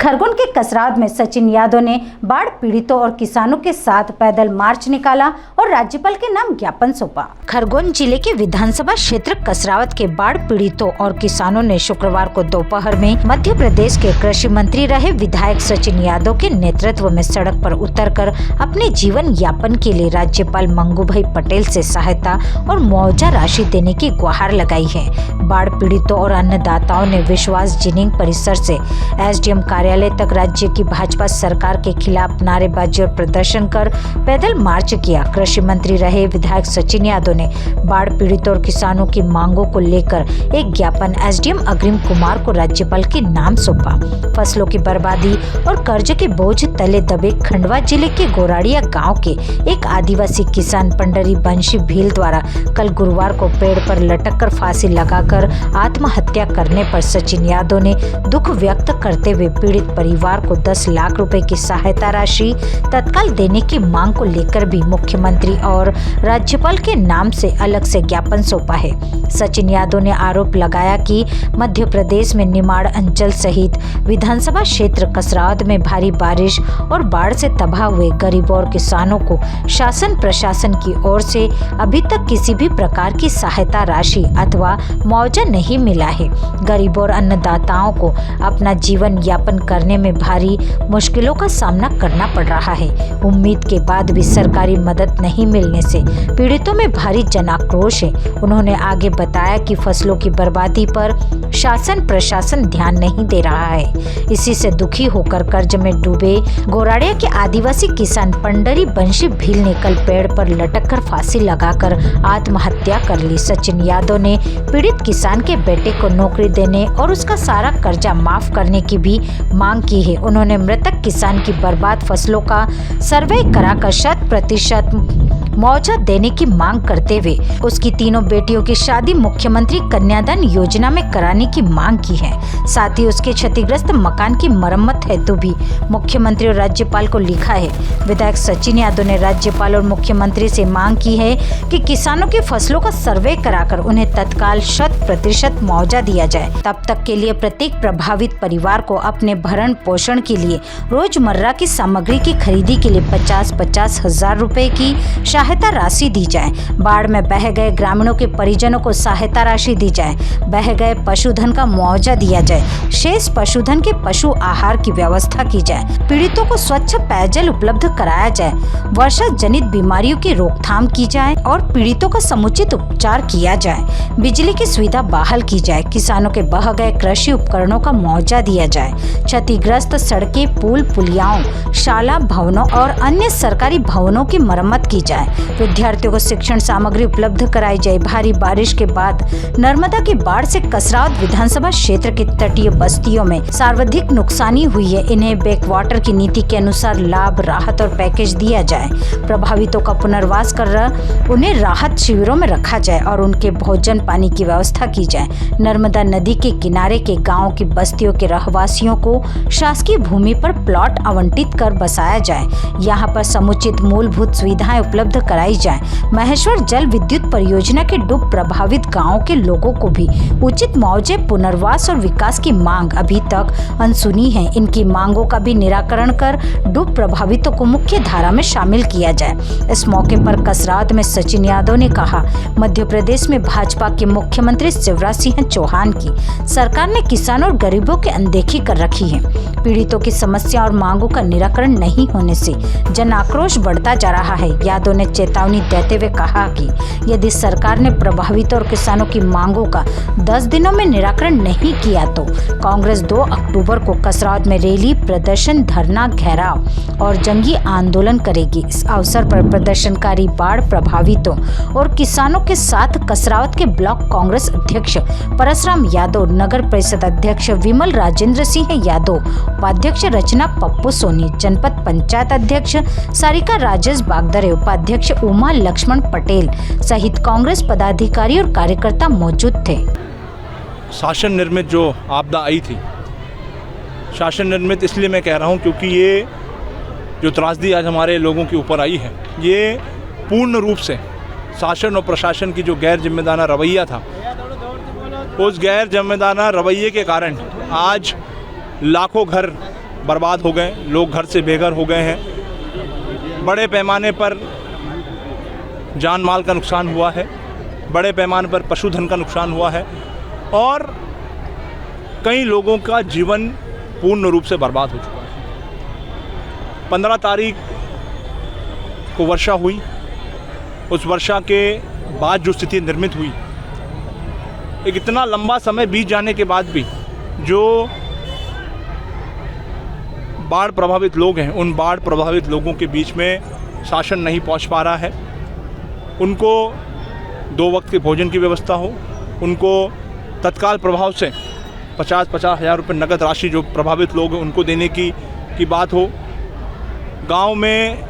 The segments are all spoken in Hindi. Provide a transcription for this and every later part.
खरगोन के कसरावद में सचिन यादव ने बाढ़ पीड़ितों और किसानों के साथ पैदल मार्च निकाला और राज्यपाल के नाम ज्ञापन सौंपा। खरगोन जिले के विधानसभा क्षेत्र कसरावद के बाढ़ पीड़ितों और किसानों ने शुक्रवार को दोपहर में मध्य प्रदेश के कृषि मंत्री रहे विधायक सचिन यादव के नेतृत्व में सड़क पर उतरकर अपने जीवन यापन के लिए राज्यपाल मंगूभाई पटेल से सहायता और मुआवजा राशि देने की गुहार लगाई है। बाढ़ पीड़ितों और अन्नदाताओं ने विश्वास जिनिंग परिसर से एसडीएम कार्यालय तक राज्य की भाजपा सरकार के खिलाफ नारेबाजी और प्रदर्शन कर पैदल मार्च किया। कृषि मंत्री रहे विधायक सचिन यादव ने बाढ़ पीड़ितों और किसानों की मांगों को लेकर एक ज्ञापन एसडीएम अग्रिम कुमार को राज्यपाल के नाम सौंपा। फसलों की बर्बादी और कर्ज के बोझ तले दबे खंडवा जिले के गोराड़िया गांव के एक आदिवासी किसान पंडरी बंशी भील द्वारा कल गुरुवार को पेड़ पर लटककर फांसी लगाकर आत्महत्या करने पर सचिन यादव ने दुख व्यक्त करते हुए पीड़ित परिवार को 10 लाख रुपए की सहायता राशि तत्काल देने की मांग को लेकर भी मुख्यमंत्री और राज्यपाल के नाम से अलग से ज्ञापन सौंपा है। सचिन यादव ने आरोप लगाया कि मध्य प्रदेश में निमाड़ अंचल सहित विधानसभा क्षेत्र कसरावद में भारी बारिश और बाढ़ से तबाह हुए गरीबों और किसानों को शासन प्रशासन की ओर से अभी तक किसी भी प्रकार की सहायता राशि अथवा मुआवजा नहीं मिला है। गरीबों और अन्नदाताओं को अपना जीवन यापन करने में भारी मुश्किलों का सामना करना पड़ रहा है। उम्मीद के बाद भी सरकारी मदद नहीं मिलने से पीड़ितों में भारी जन आक्रोश है। उन्होंने आगे बताया कि फसलों की बर्बादी पर शासन प्रशासन ध्यान नहीं दे रहा है। इसी से दुखी होकर कर्ज में डूबे गोराड़िया के आदिवासी किसान पंडरी बंशी भील ने कल पेड़ पर लटककर फांसी लगाकर आत्महत्या कर ली। सचिन यादव ने पीड़ित किसान के बेटे को नौकरी देने और उसका सारा कर्जा माफ करने की भी मांग की है। उन्होंने मृतक किसान की बर्बाद फसलों का सर्वे कराकर 100% मुआवजा देने की मांग करते हुए उसकी तीनों बेटियों की शादी मुख्यमंत्री कन्यादान योजना में कराने की मांग की है। साथ ही उसके क्षतिग्रस्त मकान की मरम्मत हेतु भी मुख्यमंत्री और राज्यपाल को लिखा है। विधायक सचिन यादव ने राज्यपाल और मुख्यमंत्री से मांग की है कि किसानों की फसलों का सर्वे कराकर उन्हें तत्काल 100% मुआवजा दिया जाए। तब तक के लिए प्रत्येक प्रभावित परिवार को अपने भरण पोषण के लिए रोजमर्रा की सामग्री की खरीदी के लिए 50-50 हजार रुपए की सहायता राशि दी जाए। बाढ़ में बह गए ग्रामीणों के परिजनों को सहायता राशि दी जाए। बह गए पशुधन का मुआवजा दिया जाए। शेष पशुधन के पशु आहार की व्यवस्था की जाए। पीड़ितों को स्वच्छ पेयजल उपलब्ध कराया जाए। वर्षा जनित बीमारियों की रोकथाम की जाए और पीड़ितों का समुचित उपचार किया जाए। बिजली की सुविधा बहाल की जाए। किसानों के बह गए कृषि उपकरणों का मुआवजा दिया जाए। क्षतिग्रस्त सड़कें, पुल पुलियाओं, शाला भवनों और अन्य सरकारी भवनों की मरम्मत की जाए। विद्यार्थियों को शिक्षण सामग्री उपलब्ध कराई जाए। भारी बारिश के बाद नर्मदा की बाढ़ से कसरावद विधानसभा क्षेत्र की तटीय बस्तियों में सर्वाधिक नुकसानी हुई है। इन्हें बैकवाटर की नीति के अनुसार लाभ, राहत और पैकेज दिया जाए। प्रभावितों का पुनर्वास कर उन्हें राहत शिविरों में रखा जाए और उनके भोजन पानी की व्यवस्था की जाए। नर्मदा नदी के किनारे के गाँव की बस्तियों के रहवासियों को शासकीय भूमि पर प्लॉट आवंटित कर बसाया जाए। यहाँ पर समुचित मूलभूत सुविधाएं उपलब्ध कराई जाए। महेश्वर जल विद्युत परियोजना के डूब प्रभावित गांवों के लोगों को भी उचित मुआवजे, पुनर्वास और विकास की मांग अभी तक अनसुनी है। इनकी मांगों का भी निराकरण कर डूब प्रभावितों को मुख्य धारा में शामिल किया जाए। इस मौके पर कसरावद में सचिन यादव ने कहा, मध्य प्रदेश में भाजपा के मुख्यमंत्री शिवराज सिंह चौहान की सरकार ने किसानों और गरीबों की अनदेखी कर रखी है। पीड़ितों की समस्या और मांगों का निराकरण नहीं होने से जन आक्रोश बढ़ता जा रहा है। यादव ने चेतावनी देते हुए कहा कि यदि सरकार ने प्रभावितों और किसानों की मांगों का 10 दिनों में निराकरण नहीं किया तो कांग्रेस 2 अक्टूबर को कसरावद में रैली, प्रदर्शन, धरना, घेराव और जंगी आंदोलन करेगी। इस अवसर पर प्रदर्शनकारी बाढ़ प्रभावितों और किसानों के साथ कसरावद के ब्लॉक कांग्रेस अध्यक्ष परसराम यादव, नगर परिषद अध्यक्ष विमल राजेंद्र सिंह यादव, उपाध्यक्ष रचना पप्पू सोनी, जनपद पंचायत अध्यक्ष सारिका राजेश बागदरे, उपाध्यक्ष उमा लक्ष्मण पटेल सहित कांग्रेस पदाधिकारी और कार्यकर्ता मौजूद थे। शासन निर्मित जो आपदा आई थी, शासन निर्मित इसलिए मैं कह रहा हूं क्योंकि ये जो त्रासदी आज हमारे लोगों के ऊपर आई है, ये पूर्ण रूप से शासन और प्रशासन की जो गैर जिम्मेदाराना रवैया था, उस गैर जिम्मेदाराना रवैये के कारण आज लाखों घर बर्बाद हो गए, लोग घर से बेघर हो गए हैं, बड़े पैमाने पर जान माल का नुकसान हुआ है, बड़े पैमाने पर पशुधन का नुकसान हुआ है और कई लोगों का जीवन पूर्ण रूप से बर्बाद हो चुका है। 15 तारीख को वर्षा हुई, उस वर्षा के बाद जो स्थिति निर्मित हुई, एक इतना लंबा समय बीत जाने के बाद भी जो बाढ़ प्रभावित लोग हैं, उन बाढ़ प्रभावित लोगों के बीच में शासन नहीं पहुंच पा रहा है। उनको 2 वक्त के भोजन की व्यवस्था हो, उनको तत्काल प्रभाव से 50-50 हज़ार रुपये नगद राशि जो प्रभावित लोग हैं उनको देने की बात हो, गांव में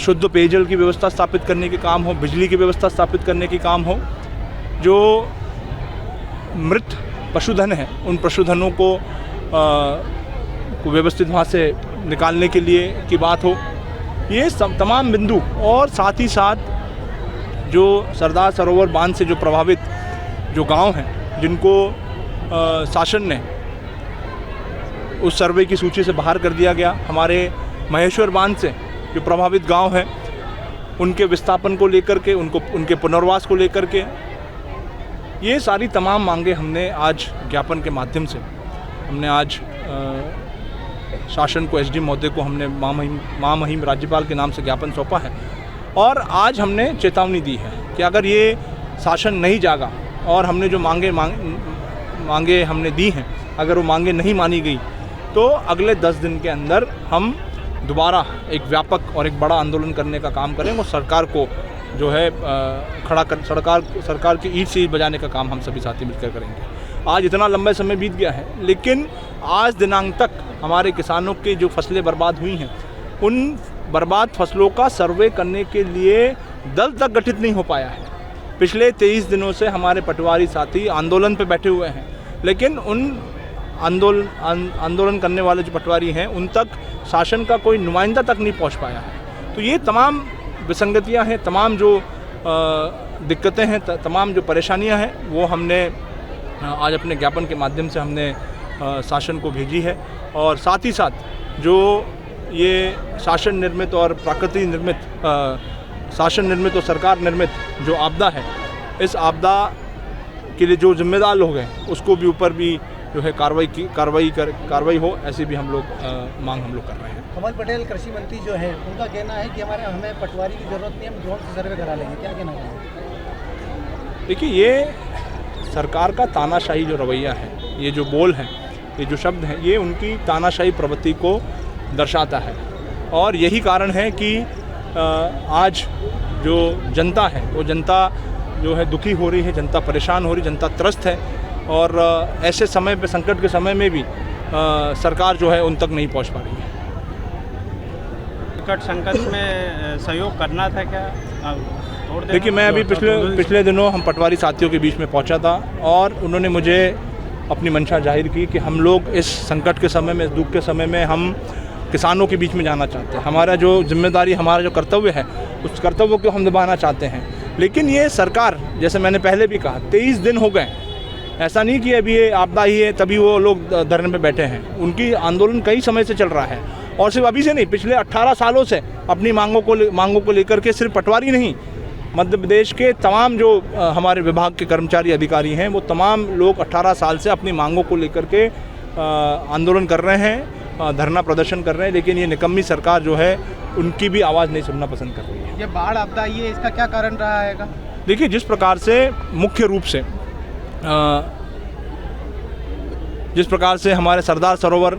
शुद्ध पेयजल की व्यवस्था स्थापित करने के काम हो, बिजली की व्यवस्था स्थापित करने के काम हो, जो मृत पशुधन है उन पशुधनों को व्यवस्थित वहाँ से निकालने के लिए की बात हो, ये तमाम बिंदु और साथ ही साथ जो सरदार सरोवर बांध से जो प्रभावित जो गांव हैं जिनको शासन ने उस सर्वे की सूची से बाहर कर दिया गया, हमारे महेश्वर बांध से जो प्रभावित गांव हैं उनके विस्थापन को लेकर के, उनके पुनर्वास को लेकर के, ये सारी तमाम मांगे हमने आज ज्ञापन के माध्यम से हमने आज शासन को, एसडीएम महोदय को हमने महामहिम राज्यपाल के नाम से ज्ञापन सौंपा है और आज हमने चेतावनी दी है कि अगर ये शासन नहीं जागा और हमने जो मांगे हमने दी हैं, अगर वो मांगे नहीं मानी गई तो अगले 10 दिन के अंदर हम दोबारा एक व्यापक और एक बड़ा आंदोलन करने का काम करेंगे और सरकार को जो है खड़ा कर सरकार की ईंट से बजाने का काम हम सभी साथी मिलकर करेंगे। आज इतना लंबा समय बीत गया है, लेकिन आज दिनांक तक हमारे किसानों की जो फसलें बर्बाद हुई हैं, उन बर्बाद फसलों का सर्वे करने के लिए दल तक गठित नहीं हो पाया है। पिछले 23 दिनों से हमारे पटवारी साथी आंदोलन पे बैठे हुए हैं, लेकिन उन आंदोलन करने वाले जो पटवारी हैं उन तक शासन का कोई नुमाइंदा तक नहीं पहुंच पाया है। तो ये तमाम विसंगतियां हैं, तमाम जो दिक्कतें हैं, तमाम जो परेशानियां हैं, वो हमने आज अपने ज्ञापन के माध्यम से हमने शासन को भेजी है। और साथ ही साथ जो ये शासन निर्मित और प्राकृतिक निर्मित, शासन निर्मित और सरकार निर्मित जो आपदा है, इस आपदा के लिए जो जिम्मेदार लोग हैं उसको भी ऊपर भी जो है कार्रवाई हो, ऐसी भी हम लोग मांग हम लोग कर रहे हैं। कमल पटेल कृषि मंत्री जो है, उनका कहना है कि हमें पटवारी की ज़रूरत नहीं, हम ड्रोन से सर्वे करा लेंगे, क्या कहना है? देखिए, ये सरकार का तानाशाही जो रवैया है, ये जो बोल हैं, ये जो शब्द हैं, ये उनकी तानाशाही प्रवृत्ति को दर्शाता है और यही कारण है कि आज जो जनता है वो जनता जो है दुखी हो रही है, जनता परेशान हो रही, जनता त्रस्त है और ऐसे समय पे, संकट के समय में भी सरकार जो है उन तक नहीं पहुंच पा रही है। संकट में सहयोग करना था क्या? देखिए, मैं अभी पिछले दिनों हम पटवारी साथियों के बीच में पहुंचा था और उन्होंने मुझे अपनी मंशा जाहिर की कि हम लोग इस संकट के समय में, इस दुख के समय में हम किसानों के बीच में जाना चाहते हैं। हमारा जो जिम्मेदारी, हमारा जो कर्तव्य है, उस कर्तव्य को हम निभाना चाहते हैं। लेकिन ये सरकार, जैसे मैंने पहले भी कहा, 23 दिन हो गए, ऐसा नहीं कि अभी ये आपदा ही है तभी वो लोग धरने पे बैठे हैं। उनकी आंदोलन कई समय से चल रहा है और सिर्फ अभी से नहीं, पिछले 18 सालों से अपनी मांगों को लेकर के सिर्फ पटवारी नहीं, मध्य प्रदेश के तमाम जो हमारे विभाग के कर्मचारी अधिकारी हैं, वो तमाम लोग 18 साल से अपनी मांगों को लेकर के आंदोलन कर रहे हैं, धरना प्रदर्शन कर रहे हैं, लेकिन ये निकम्मी सरकार जो है उनकी भी आवाज़ नहीं सुनना पसंद कर रही है। ये बाढ़ आपदा आई है, इसका क्या कारण रहा है? देखिए, जिस प्रकार से मुख्य रूप से जिस प्रकार से हमारे सरदार सरोवर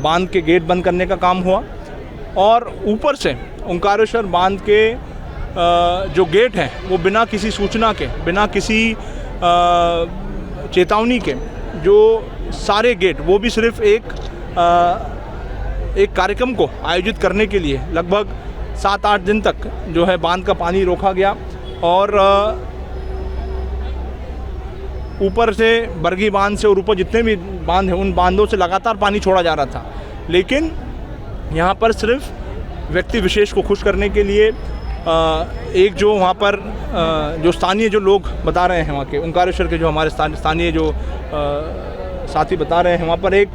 बांध के गेट बंद करने का काम हुआ और ऊपर से ओंकारेश्वर बांध के जो गेट हैं वो बिना किसी सूचना के, बिना किसी चेतावनी के, जो सारे गेट, वो भी सिर्फ एक कार्यक्रम को आयोजित करने के लिए लगभग 7-8 दिन तक जो है बांध का पानी रोका गया और ऊपर से बरगी बांध से और ऊपर जितने भी बांध हैं उन बांधों से लगातार पानी छोड़ा जा रहा था। लेकिन यहाँ पर सिर्फ व्यक्ति विशेष को खुश करने के लिए एक जो वहाँ पर जो स्थानीय जो लोग बता रहे हैं, वहाँ के ओंकारेश्वर के जो हमारे स्थानीय जो साथी बता रहे हैं, वहाँ पर एक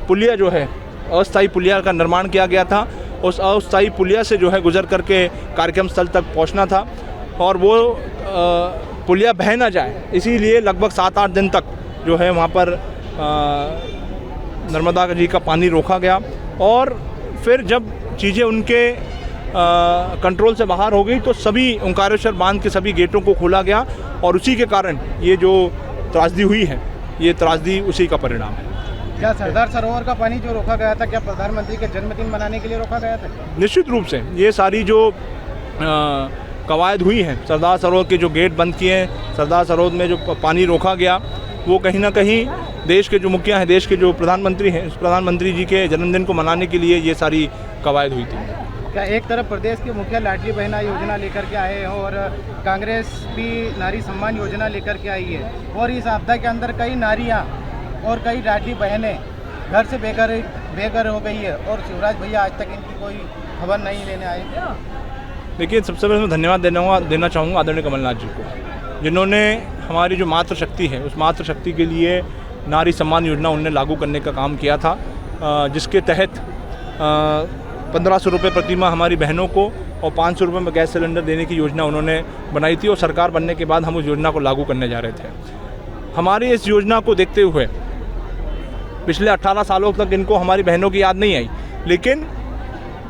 पुलिया जो है, अस्थायी पुलिया का निर्माण किया गया था। उस अस्थायी पुलिया से जो है गुजर करके कार्यक्रम स्थल तक पहुंचना था और वो पुलिया बह ना जाए, इसीलिए लगभग 7-8 दिन तक जो है वहाँ पर नर्मदा जी का पानी रोका गया। और फिर जब चीज़ें उनके कंट्रोल से बाहर हो गई तो सभी ओंकारेश्वर बांध के सभी गेटों को खोला गया और उसी के कारण ये जो त्रासदी हुई है, ये त्रासदी उसी का परिणाम है। क्या सरदार सरोवर का पानी जो रोका गया था, क्या प्रधानमंत्री के जन्मदिन मनाने के लिए रोका गया था? निश्चित रूप से ये सारी जो कवायद हुई है, सरदार सरोवर के जो गेट बंद किए हैं, सरदार सरोवर में जो पानी रोका गया, वो कहीं ना कहीं देश के जो मुखिया हैं, देश के जो प्रधानमंत्री हैं, उस प्रधानमंत्री जी के जन्मदिन को मनाने के लिए ये सारी कवायद हुई थी। क्या एक तरफ प्रदेश के मुखिया लाडली बहना योजना लेकर के आए हैं और कांग्रेस भी नारी सम्मान योजना लेकर के आई है, और इस आपदा के अंदर कई नारियाँ और कई लाडली बहनें घर से बेघर हो गई है और शिवराज भैया आज तक इनकी कोई खबर नहीं लेने आए? देखिए, सबसे पहले मैं धन्यवाद देना चाहूँगा आदरणीय कमलनाथ जी को, जिन्होंने हमारी जो मातृशक्ति है, उस मातृशक्ति के लिए नारी सम्मान योजना उन्होंने लागू करने का काम किया था, जिसके तहत 1500 रुपये प्रति माह हमारी बहनों को और 500 रुपये में गैस सिलेंडर देने की योजना उन्होंने बनाई थी और सरकार बनने के बाद हम उस योजना को लागू करने जा रहे थे। हमारी इस योजना को देखते हुए पिछले 18 सालों तक इनको हमारी बहनों की याद नहीं आई, लेकिन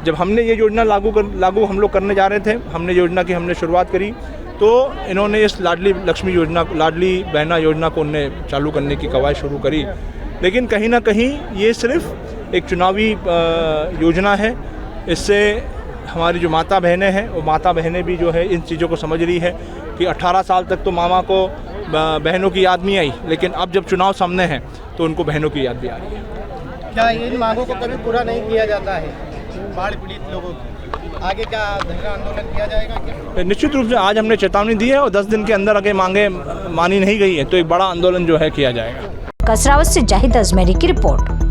जब हमने ये योजना लागू हम लोग करने जा रहे थे, हमने हमने शुरुआत करी, तो इन्होंने इस लाडली लक्ष्मी योजना, लाडली बहना योजना को उन्हें चालू करने की कवायद शुरू करी। लेकिन कहीं ना कहीं ये सिर्फ एक चुनावी योजना है। इससे हमारी जो माता बहनें हैं, वो माता बहनें भी जो है इन चीज़ों को समझ रही है कि 18 साल तक तो मामा को बहनों की याद नहीं आई, लेकिन अब जब चुनाव सामने है तो उनको बहनों की याद भी आ रही है। क्या इन मांगों को कभी पूरा नहीं किया जाता है बाढ़ पीड़ित लोगों की? आगे क्या धरना आंदोलन किया जाएगा क्या? निश्चित रूप से आज हमने चेतावनी दी है और 10 दिन के अंदर अगर मांगे मानी नहीं गई है तो एक बड़ा आंदोलन जो है किया जाएगा। कसरावत से जाहिद अजमेरी की रिपोर्ट।